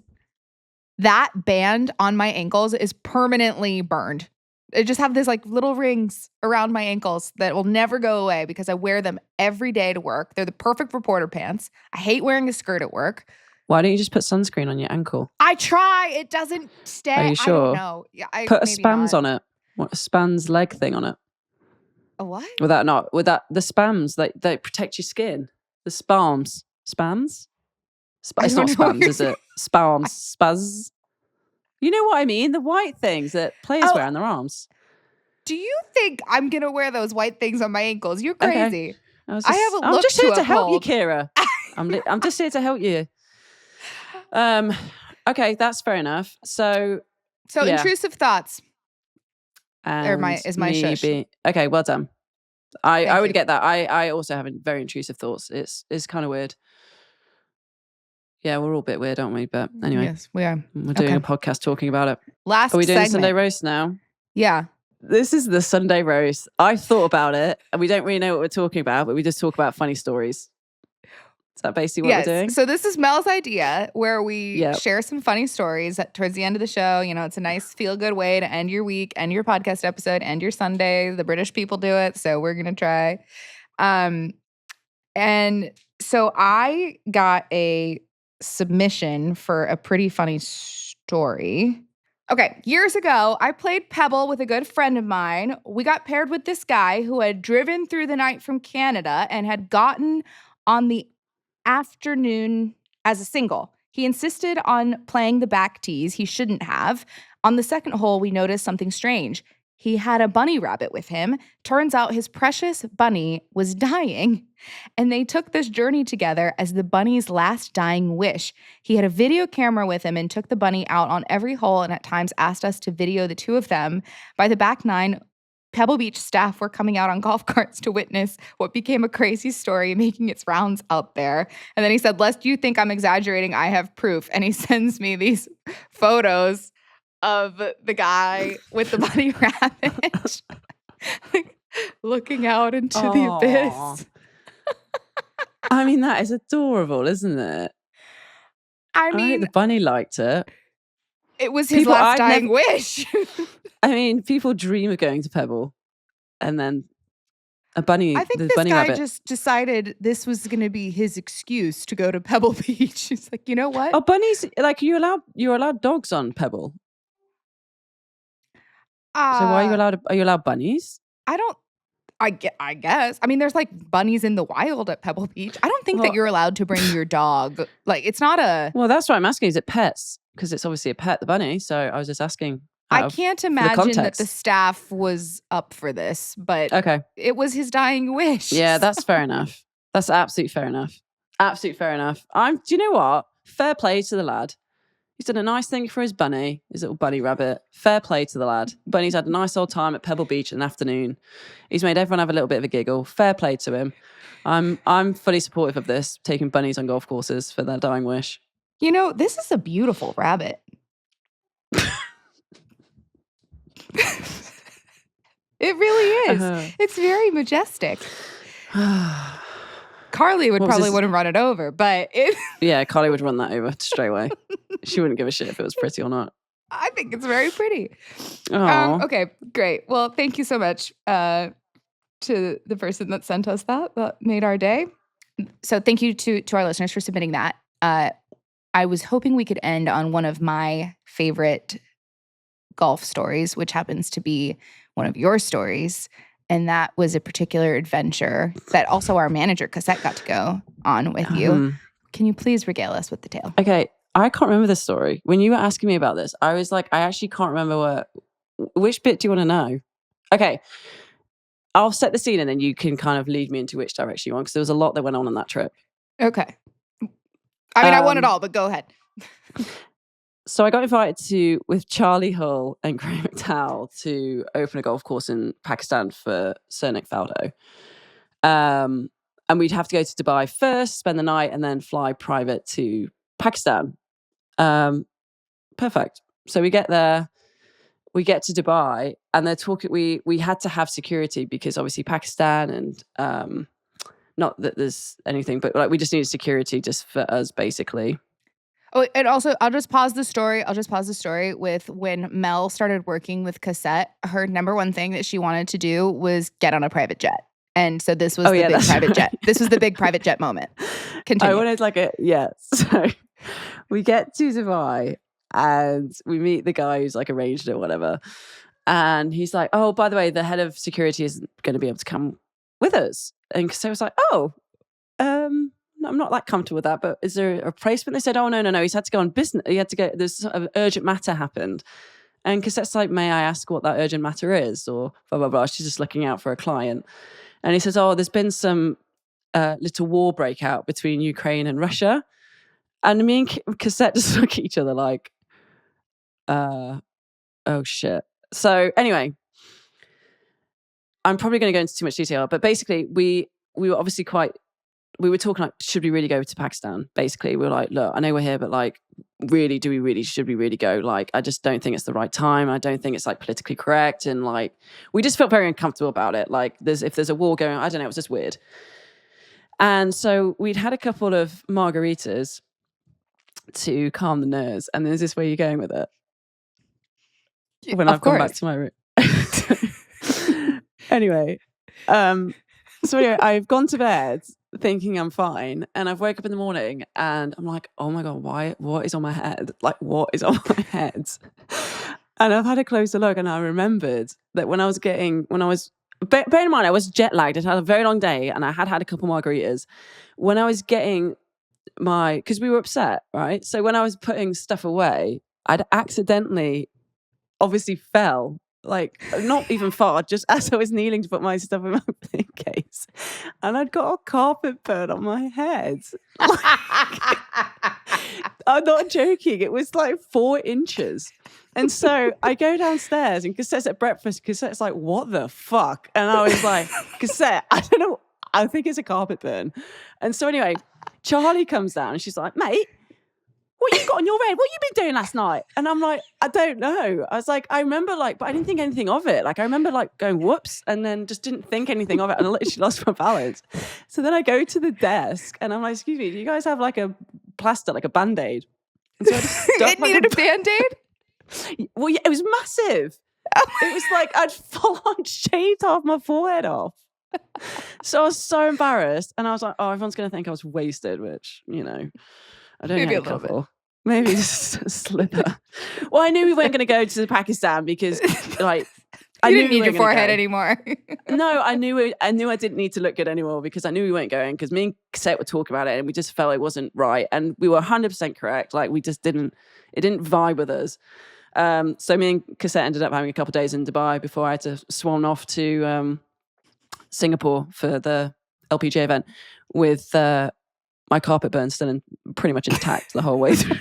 That band on my ankles is permanently burned. I just have this little rings around my ankles that will never go away because I wear them every day to work. They're the perfect reporter pants. I hate wearing a skirt at work. Why don't you just put sunscreen on your ankle? I try. It doesn't stay. Are you sure? I don't know. Yeah, put a spams on it. What, a spams leg thing on it? A what? With that the spams they protect your skin. The spams. Spams? It's not spams, is it? Spams. Spaz. You know what I mean? The white things that players wear on their arms. Do you think I'm going to wear those white things on my ankles? You're crazy. Okay. I'm just here to help you, Kira. I'm just here to help you. Okay, that's fair enough. So intrusive thoughts. Is my shush. Okay, well done. I would get that. I also have very intrusive thoughts. It's kind of weird. Yeah, we're all a bit weird, aren't we? But anyway. Yes, we are. We're doing a podcast talking about it. Are we doing the Sunday roast now? Yeah. This is the Sunday roast. I've thought about it, and we don't really know what we're talking about, but we just talk about funny stories. Is that basically what we're doing? So this is Mel's idea where we share some funny stories towards the end of the show. It's a nice feel-good way to end your week, end your podcast episode, end your Sunday. The British people do it, so we're going to try. And so I got a submission for a pretty funny story. Okay, years ago, I played Pebble with a good friend of mine. We got paired with this guy who had driven through the night from Canada and had gotten on the afternoon as a single. He insisted on playing the back tees he shouldn't have. On the second hole, we noticed something strange. He had a bunny rabbit with him. Turns out his precious bunny was dying. And they took this journey together as the bunny's last dying wish. He had a video camera with him and took the bunny out on every hole and at times asked us to video the two of them. By the back nine, Pebble Beach staff were coming out on golf carts to witness what became a crazy story making its rounds out there. And then he said, lest you think I'm exaggerating, I have proof. And he sends me these photos of the guy with the bunny rabbit looking out into the abyss. I mean, that is adorable, isn't it? I mean, the bunny liked it. It was his last dying wish. I mean, people dream of going to Pebble, and then a bunny. I think the this bunny guy rabbit. just decided this was going to be his excuse to go to Pebble Beach. He's like, you know what? Oh, bunnies! Like you're allowed dogs on Pebble. So why are you allowed? Are you allowed bunnies? I guess. I mean, there's like bunnies in the wild at Pebble Beach. I don't think that you're allowed to bring your dog. Like, it's not a. Well, that's what I'm asking. Is it pets? Because it's obviously a pet, the bunny. So I was just asking. I can't imagine that the staff was up for this, but it was his dying wish. Yeah, that's fair enough. That's absolutely fair enough. Absolutely fair enough. Do you know what? Fair play to the lad. He's done a nice thing for his bunny, his little bunny rabbit. Fair play to the lad. Bunny's had a nice old time at Pebble Beach in the afternoon. He's made everyone have a little bit of a giggle. Fair play to him. I'm fully supportive of this, taking bunnies on golf courses for their dying wish. You know, this is a beautiful rabbit. It really is. It's very majestic. Carly wouldn't run it over, but yeah, Carly would run that over straight away. She wouldn't give a shit if it was pretty or not. I think it's very pretty. Okay, great. Well, thank you so much to the person that sent us that made our day. So thank you to our listeners for submitting that. I was hoping we could end on one of my favorite golf stories, which happens to be one of your stories. And that was a particular adventure that also our manager, Cassette, got to go on with you. Can you please regale us with the tale? Okay, I can't remember this story. When you were asking me about this, I was like, I actually can't remember which bit do you want to know? Okay, I'll set the scene and then you can kind of lead me into which direction you want, because there was a lot that went on that trip. Okay. I mean, I want it all, but go ahead. So I got invited with Charlie Hull and Graham McDowell to open a golf course in Pakistan for Sir Nick Faldo. And we'd have to go to Dubai first, spend the night, and then fly private to Pakistan. Perfect. So we get there, we get to Dubai, and they're talking. We had to have security because obviously Pakistan, and not that there's anything, but like we just needed security just for us, basically. Oh, and also, I'll just pause the story with when Mel started working with Cassette. Her number one thing that she wanted to do was get on a private jet. And so this was the big private jet. This was the big private jet moment. Continue. I wanted So we get to Dubai and we meet the guy who's like arranged it or whatever. And he's like, oh, by the way, the head of security isn't going to be able to come with us. And Cassette was like, I'm not that comfortable with that, but is there a replacement? They said, oh, no. He's had to go on business. He had to go, there's sort of urgent matter happened. And Cassette's like, may I ask what that urgent matter is? Or blah, blah, blah. She's just looking out for a client. And he says, oh, there's been some little war breakout between Ukraine and Russia. And me and Cassette just look at each other like, oh, shit. So anyway, I'm probably going to go into too much detail, but basically we were obviously we were talking like, should we really go to Pakistan? Basically, we were like, look, I know we're here, but like, really, should we really go? Like, I just don't think it's the right time. I don't think it's like politically correct. And like, we just felt very uncomfortable about it. Like, if there's a war going on, I don't know, it was just weird. And so we'd had a couple of margaritas to calm the nerves. And is this where you're going with it? When I've gone back to my room. Anyway, so anyway, I've gone to bed thinking I'm fine, and I've woke up in the morning and I'm like, oh my God, what is on my head? Like, what is on my head? And I've had a closer look and I remembered that bear in mind, I was jet lagged. I'd had a very long day and I had a couple margaritas. When I was getting because we were upset, right? So when I was putting stuff away, I'd accidentally obviously fell. Like, not even far, just as I was kneeling to put my stuff in my case. And I'd got a carpet burn on my head. I'm not joking. It was like 4 inches. And so I go downstairs and Cassette's at breakfast. Cassette's like, what the fuck? And I was like, Cassette, I don't know. I think it's a carpet burn. And so anyway, Charlie comes down and she's like, mate, what you got on your head? What you been doing last night? And I'm like, I don't know. I was like, I remember but I didn't think anything of it. Like I remember going whoops and then just didn't think anything of it and I literally lost my balance. So then I go to the desk and I'm like, excuse me, do you guys have like a plaster, like a Band-Aid? And so I just it needed a Band-Aid? Well, yeah, it was massive. It was like I'd full on shaved half my forehead off. So I was so embarrassed. And I was like, oh, everyone's going to think I was wasted, which, I don't Maybe know a little bit. Maybe just a slither. Well, I knew we weren't going to go to Pakistan because, like, I You knew didn't we need your weren't gonna forehead go. anymore. No, I knew I didn't need to look good anymore because I knew we weren't going because me and Cassette were talking about it and we just felt it wasn't right. And we were 100% correct. Like, it didn't vibe with us. So me and Cassette ended up having a couple of days in Dubai before I had to swan off to Singapore for the LPGA event with my carpet burn still pretty much intact the whole way through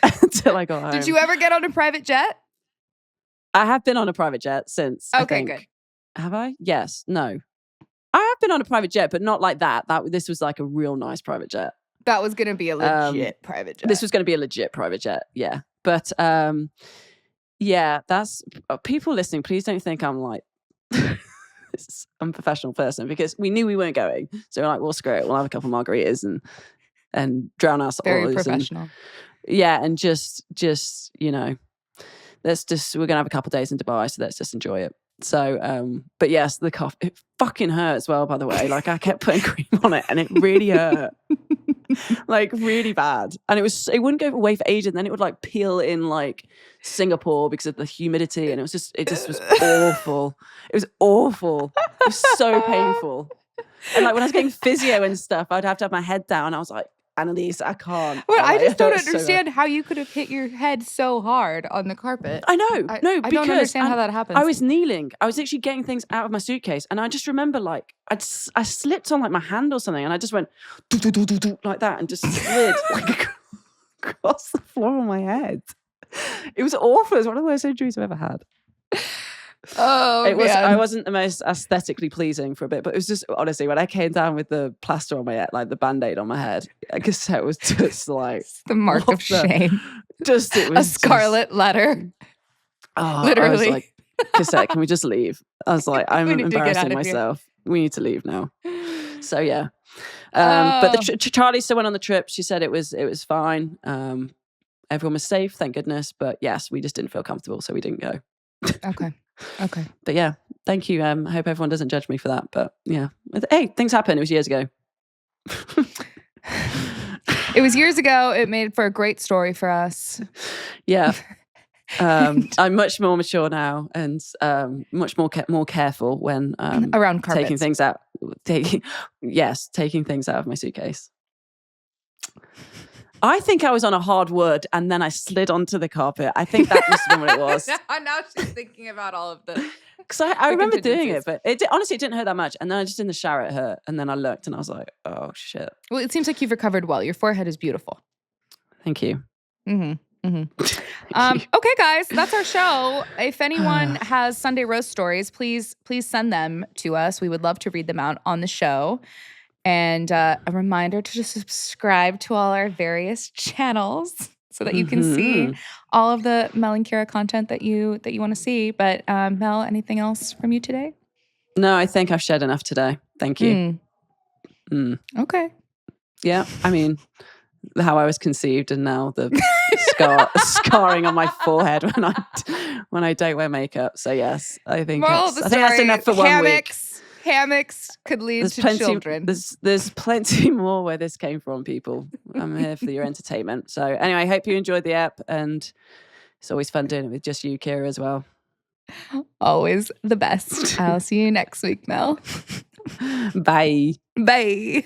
until I got home. Did you ever get on a private jet? I have been on a private jet since. Okay, I think. good. Have I? Yes. No. I have been on a private jet, but not like that. This was like a real nice private jet. That was going to be a legit private jet. This was going to be a legit private jet. Yeah. But yeah, that's people listening. Please don't think I'm like this unprofessional person because we knew we weren't going. So we're like, well, screw it. We'll have a couple of margaritas and drown our souls. Very professional. And just we're gonna have a couple of days in Dubai, so let's just enjoy it. So but yes, the cough, it fucking hurt as well, by the way. Like I kept putting cream on it and it really hurt. Like really bad. And it wouldn't go away for ages, and then it would like peel in like Singapore because of the humidity, and it just was awful. It was awful. It was so painful. And like when I was getting physio and stuff, I'd have to have my head down. I was like, Annalise, I can't. Well, I just don't so understand how you could have hit your head so hard on the carpet. I know. I Because don't understand how that happens. I was kneeling. I was actually getting things out of my suitcase. And I just remember like I slipped on like my hand or something. And I just went like that and just slid like across the floor on my head. It was awful. It was one of the worst injuries I've ever had. Oh, it was. man. I wasn't the most aesthetically pleasing for a bit, but it was just honestly when I came down with the plaster on my head, like the band-aid on my head, I guess it was just like It's the mark of shame. It was a scarlet letter. Literally. I was like, Cassette, can we just leave? I was like, I'm embarrassing myself. We need to leave now. So yeah. But the Charlie still went on the trip. She said it was fine. Everyone was safe, thank goodness. But yes, we just didn't feel comfortable, so we didn't go. Okay. But yeah, thank you. I hope everyone doesn't judge me for that. But yeah. Hey, things happen. It was years ago. It was years ago. It made for a great story for us. Yeah. I'm much more mature now and much more careful when around carpets. taking things out. Taking things out of my suitcase. I think I was on a hard wood and then I slid onto the carpet. I think that must have been what it was. Now she's thinking about all of the. Because I remember doing it, but honestly, it didn't hurt that much. And then I just in the shower, it hurt. And then I looked and I was like, oh, shit. Well, it seems like you've recovered well. Your forehead is beautiful. Thank you. Okay, guys, that's our show. If anyone has Sunday roast stories, please send them to us. We would love to read them out on the show. And a reminder to just subscribe to all our various channels so that you can see all of the Mel and Kira content that you want to see. But Mel, anything else from you today? No, I think I've shared enough today. Thank you. Okay. Yeah, I mean, how I was conceived and now the scarring on my forehead when I don't wear makeup. So yes, I think that's enough for 1 week. Hammocks could lead to children. There's plenty more where this came from, people. I'm here for your entertainment. So anyway, I hope you enjoyed the app, and it's always fun doing it with just you, Kira, as well. Always the best. I'll see you next week, Mel. Bye. Bye.